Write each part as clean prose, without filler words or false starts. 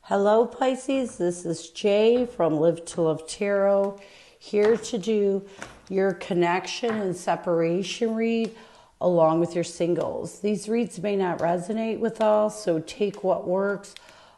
Hello Pisces, this is Jay from Live to Love Tarot, here to do your connection and separation read along with your singles. These reads may not resonate with all, so take what works.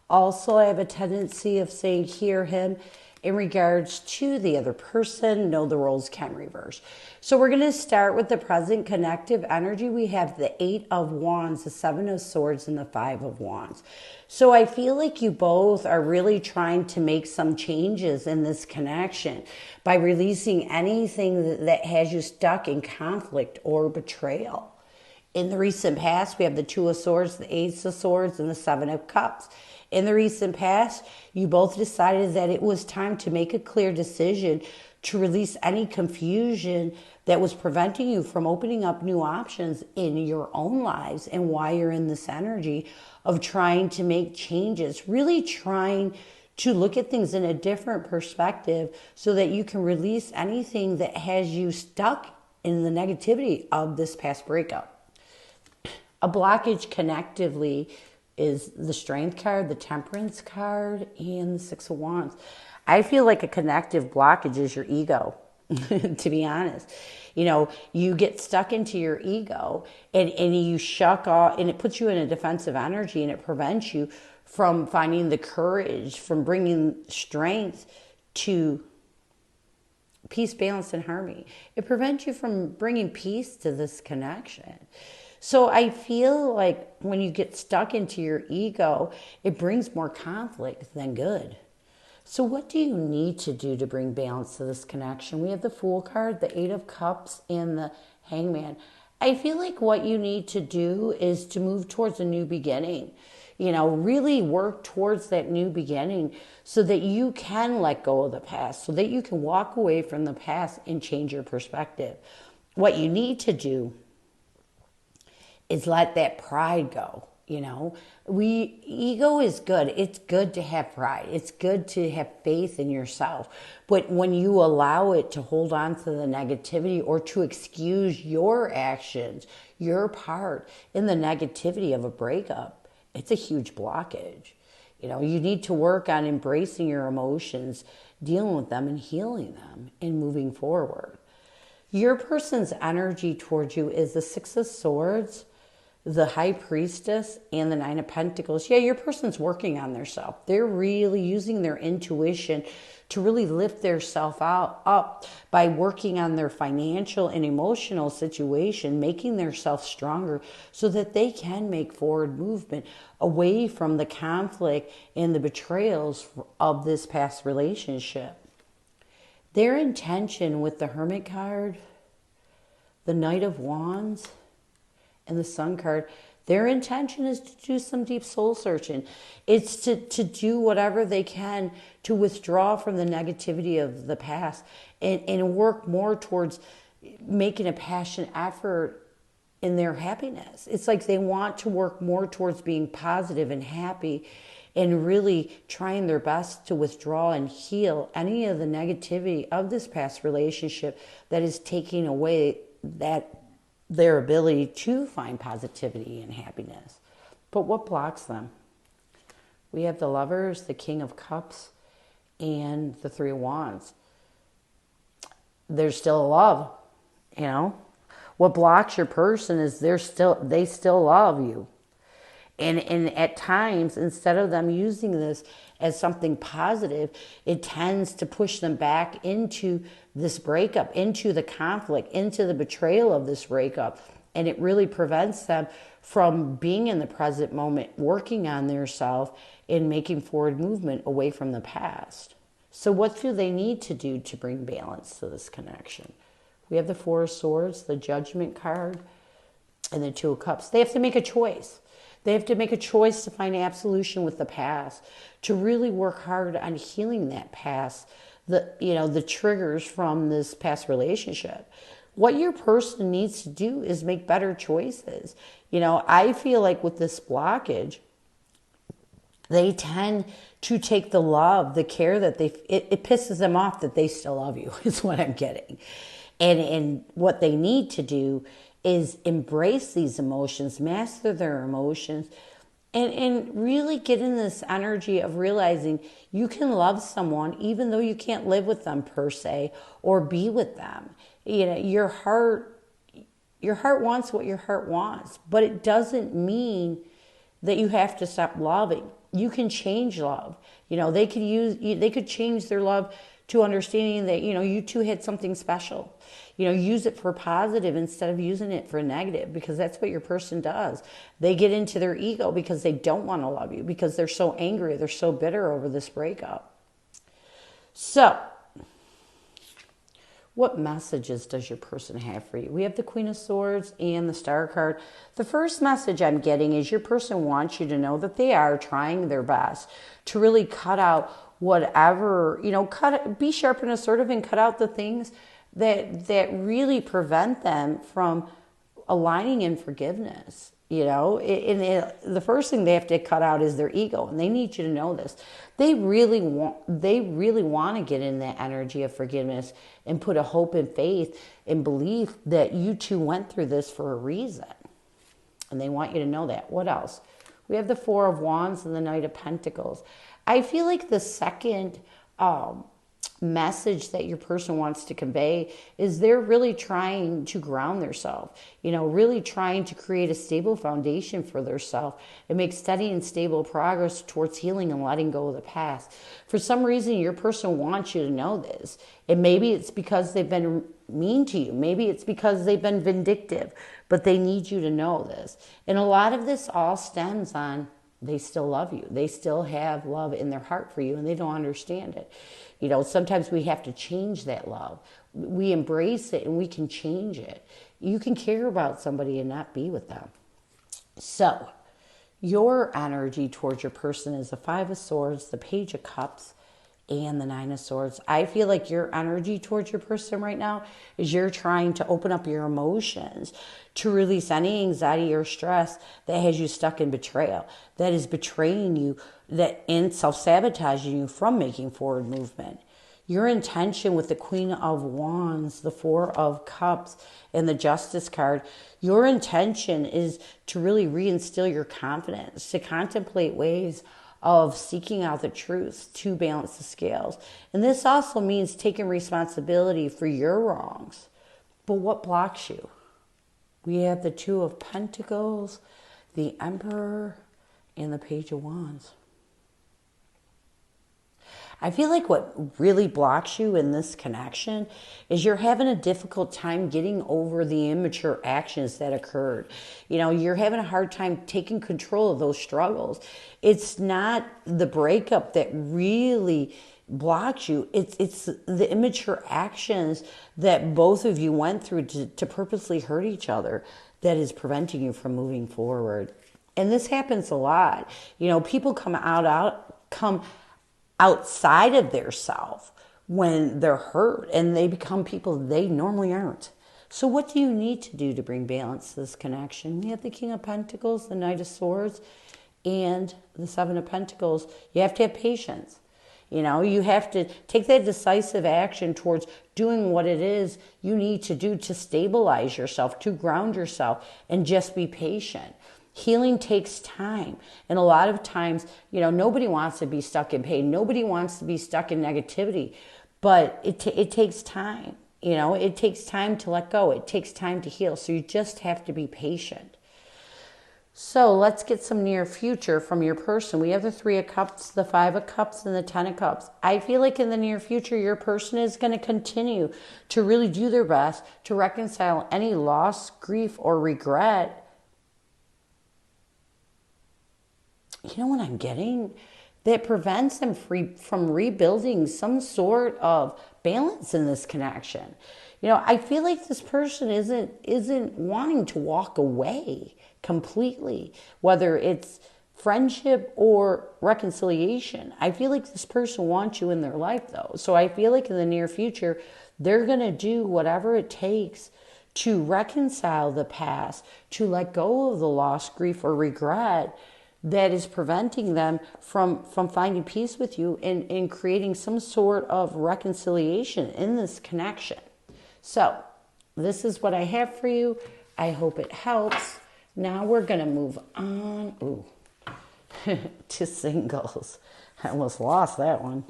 Also, I have a tendency of saying hear him in regards to the other person. Know the roles can reverse. So we're going to start with the present connective energy. We have the 8 of Wands, the 7 of Swords, and the 5 of Wands. So I feel like you both are really trying to make some changes in this connection by releasing anything that has you stuck in conflict or betrayal. In the recent past, we have the 2 of Swords, the Ace of Swords, and the 7 of Cups. In the recent past, you both decided that it was time to make a clear decision to release any confusion that was preventing you from opening up new options in your own lives, and why you're in this energy of trying to make changes, really trying to look at things in a different perspective so that you can release anything that has you stuck in the negativity of this past breakup. A blockage connectively is the Strength card, the Temperance card, and the 6 of Wands. I feel like a connective blockage is your ego, to be honest. You know, you get stuck into your ego and you shuck off, and it puts you in a defensive energy, and it prevents you from finding the courage, from bringing strength to peace, balance, and harmony. It prevents you from bringing peace to this connection. So I feel like when you get stuck into your ego, it brings more conflict than good. So what do you need to do to bring balance to this connection? We have the Fool card, the 8 of Cups, and the Hangman. I feel like what you need to do is to move towards a new beginning. You know, really work towards that new beginning so that you can let go of the past, so that you can walk away from the past and change your perspective. What you need to do is let that pride go. You know, ego is good. It's good to have pride. It's good to have faith in yourself. But when you allow it to hold on to the negativity or to excuse your actions, your part in the negativity of a breakup, it's a huge blockage. You know, you need to work on embracing your emotions, dealing with them and healing them and moving forward. Your person's energy towards you is the 6 of Swords, the High Priestess, and the 9 of Pentacles. Yeah, your person's working on themselves. They're really using their intuition to really lift their self up by working on their financial and emotional situation, making themselves stronger so that they can make forward movement away from the conflict and the betrayals of this past relationship. Their intention with the Hermit card, the Knight of Wands, and the Sun card, their intention is to do some deep soul searching. It's to do whatever they can to withdraw from the negativity of the past and work more towards making a passionate effort in their happiness. It's like they want to work more towards being positive and happy and really trying their best to withdraw and heal any of the negativity of this past relationship that is taking away their ability to find positivity and happiness. But what blocks them? We have the Lovers, the King of Cups, and the 3 of Wands. There's still love, you know. What blocks your person is they still love you. And at times, instead of them using this as something positive, it tends to push them back into this breakup, into the conflict, into the betrayal of this breakup. And it really prevents them from being in the present moment, working on their self and making forward movement away from the past. So what do they need to do to bring balance to this connection? We have the 4 of Swords, the Judgment card, and the 2 of Cups. They have to make a choice. They have to make a choice to find absolution with the past, to really work hard on healing that past, the triggers from this past relationship. What your person needs to do is make better choices. You know, I feel like with this blockage, they tend to take the love, the care that it pisses them off that they still love you, is what I'm getting. And what they need to do is embrace these emotions, master their emotions, And really get in this energy of realizing you can love someone even though you can't live with them per se or be with them. You know, your heart wants what your heart wants, but it doesn't mean that you have to stop loving. You can change love. You know, they could change their love to understanding that, you know, you two had something special. You know, use it for positive instead of using it for negative, because that's what your person does. They get into their ego because they don't want to love you, because they're so angry, they're so bitter over this breakup. So, what messages does your person have for you? We have the Queen of Swords and the Star card. The first message I'm getting is your person wants you to know that they are trying their best to really cut out whatever, you know, be sharp and assertive and cut out the things that really prevent them from aligning in forgiveness. You know, the first thing they have to cut out is their ego, and they need you to know this. They really want to get in that energy of forgiveness and put a hope and faith and belief that you two went through this for a reason, and they want you to know that. What else? We have the Four of Wands and the Knight of Pentacles. I feel like the second message that your person wants to convey is they're really trying to ground themselves, you know, really trying to create a stable foundation for themselves and make steady and stable progress towards healing and letting go of the past. For some reason, your person wants you to know this. And maybe it's because they've been mean to you. Maybe it's because they've been vindictive, but they need you to know this. And a lot of this all stems on they still love you. They still have love in their heart for you, and they don't understand it. You know, sometimes we have to change that love. We embrace it and we can change it. You can care about somebody and not be with them. So, your energy towards your person is the Five of Swords, the Page of Cups, and the Nine of Swords. I feel like your energy towards your person right now is you're trying to open up your emotions to release any anxiety or stress that has you stuck in betrayal, that is betraying you, and self-sabotaging you from making forward movement. Your intention with the Queen of Wands, the Four of Cups, and the Justice card, your intention is to really reinstill your confidence, to contemplate ways of seeking out the truth to balance the scales. And this also means taking responsibility for your wrongs. But what blocks you? We have the Two of Pentacles, the Emperor, and the Page of Wands. I feel like what really blocks you in this connection is you're having a difficult time getting over the immature actions that occurred. You know, you're having a hard time taking control of those struggles. It's not the breakup that really blocks you. It's the immature actions that both of you went through to purposely hurt each other that is preventing you from moving forward. And this happens a lot. You know, people come outside of their self when they're hurt, and they become people they normally aren't. So what do you need to do to bring balance to this connection? We have the King of Pentacles, the Knight of Swords, and the Seven of Pentacles. You have to have patience. You know, you have to take that decisive action towards doing what it is you need to do to stabilize yourself, to ground yourself, and just be patient. Healing takes time. And a lot of times, you know, nobody wants to be stuck in pain. Nobody wants to be stuck in negativity. But it takes time. You know, it takes time to let go. It takes time to heal. So you just have to be patient. So let's get some near future from your person. We have the Three of Cups, the Five of Cups, and the Ten of Cups. I feel like in the near future, your person is going to continue to really do their best to reconcile any loss, grief, or regret. You know what I'm getting? That prevents them from rebuilding some sort of balance in this connection. You know, I feel like this person isn't wanting to walk away completely, whether it's friendship or reconciliation. I feel like this person wants you in their life, though. So I feel like in the near future, they're going to do whatever it takes to reconcile the past, to let go of the loss, grief, or regret that is preventing them from finding peace with you and creating some sort of reconciliation in this connection. So this is what I have for you. I hope it helps. Now we're going to move on. Ooh, to singles. I almost lost that one.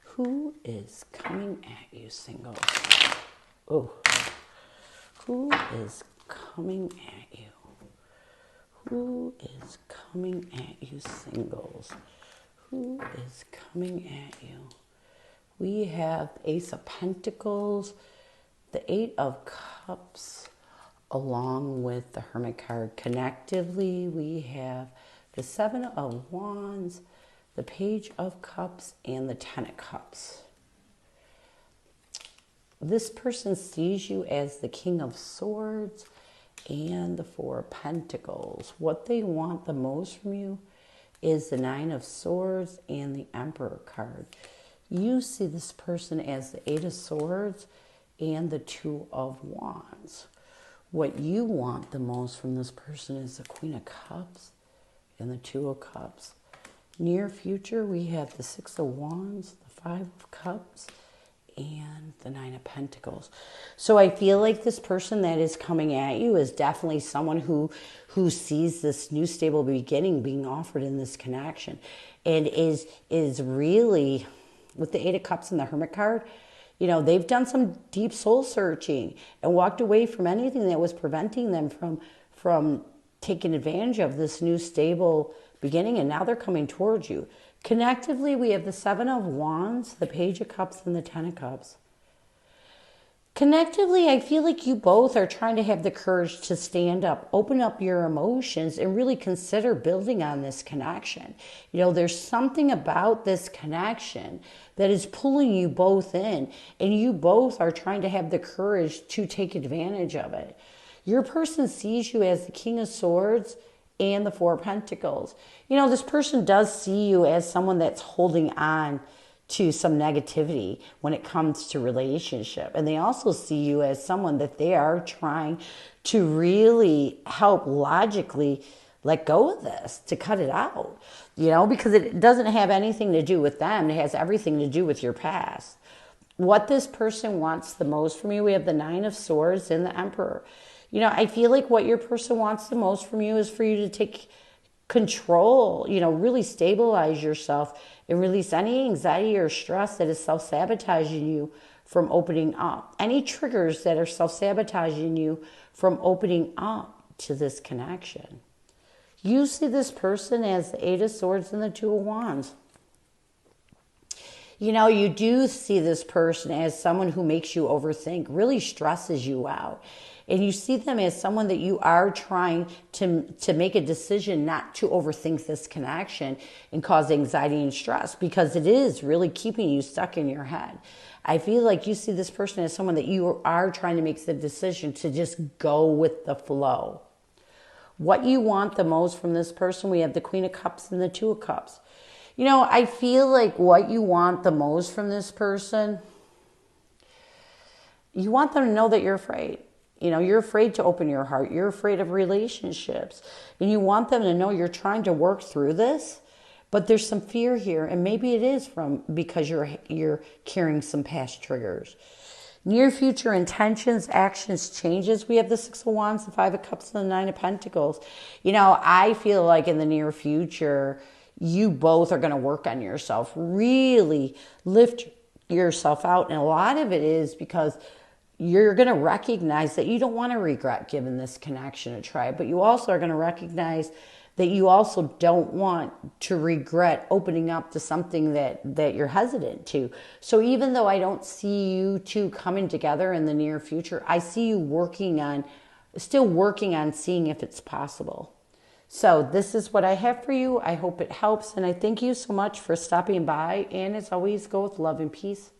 Who is coming at you, singles? Oh, who is coming at you? Who is coming at you, singles? Who is coming at you? We have Ace of Pentacles, the Eight of Cups, along with the Hermit card. Connectively, we have the Seven of Wands, the Page of Cups, and the Ten of Cups. This person sees you as the King of Swords and the Four of Pentacles. What they want the most from you is the Nine of Swords and the Emperor card. You see this person as the Eight of Swords and the Two of Wands. What you want the most from this person is the Queen of Cups and the Two of Cups. Near future, we have the Six of Wands, the Five of Cups, and the Nine of Pentacles. So I feel like this person that is coming at you is definitely someone who sees this new stable beginning being offered in this connection, and is really, with the Eight of Cups and the Hermit card, you know, they've done some deep soul searching and walked away from anything that was preventing them from taking advantage of this new stable beginning, and now they're coming towards you. Connectively, we have the Seven of Wands, the Page of Cups, and the Ten of Cups. Connectively, I feel like you both are trying to have the courage to stand up, open up your emotions, and really consider building on this connection. You know, there's something about this connection that is pulling you both in, and you both are trying to have the courage to take advantage of it. Your person sees you as the King of Swords and the Four of Pentacles. You know, this person does see you as someone that's holding on to some negativity when it comes to relationship. And they also see you as someone that they are trying to really help logically let go of this, to cut it out, you know, because it doesn't have anything to do with them. It has everything to do with your past. What this person wants the most from you, we have the Nine of Swords and the Emperor. You know, I feel like what your person wants the most from you is for you to take control, you know, really stabilize yourself and release any anxiety or stress that is self-sabotaging you from opening up. Any triggers that are self-sabotaging you from opening up to this connection. You see this person as the Eight of Swords and the Two of Wands. You know, you do see this person as someone who makes you overthink, really stresses you out. And you see them as someone that you are trying to make a decision not to overthink this connection and cause anxiety and stress, because it is really keeping you stuck in your head. I feel like you see this person as someone that you are trying to make the decision to just go with the flow. What you want the most from this person, we have the Queen of Cups and the Two of Cups. You know, I feel like what you want the most from this person, you want them to know that you're afraid. You know, you're afraid to open your heart. You're afraid of relationships. And you want them to know you're trying to work through this, but there's some fear here. And maybe it is because you're carrying some past triggers. Near future intentions, actions, changes. We have the Six of Wands, the Five of Cups, and the Nine of Pentacles. You know, I feel like in the near future, you both are going to work on yourself. Really lift yourself out. And a lot of it is because you're going to recognize that you don't want to regret giving this connection a try, but you also are going to recognize that you also don't want to regret opening up to something that you're hesitant to. So even though I don't see you two coming together in the near future, I see you still working on seeing if it's possible. So this is what I have for you. I hope it helps, and I thank you so much for stopping by. And as always, go with love and peace.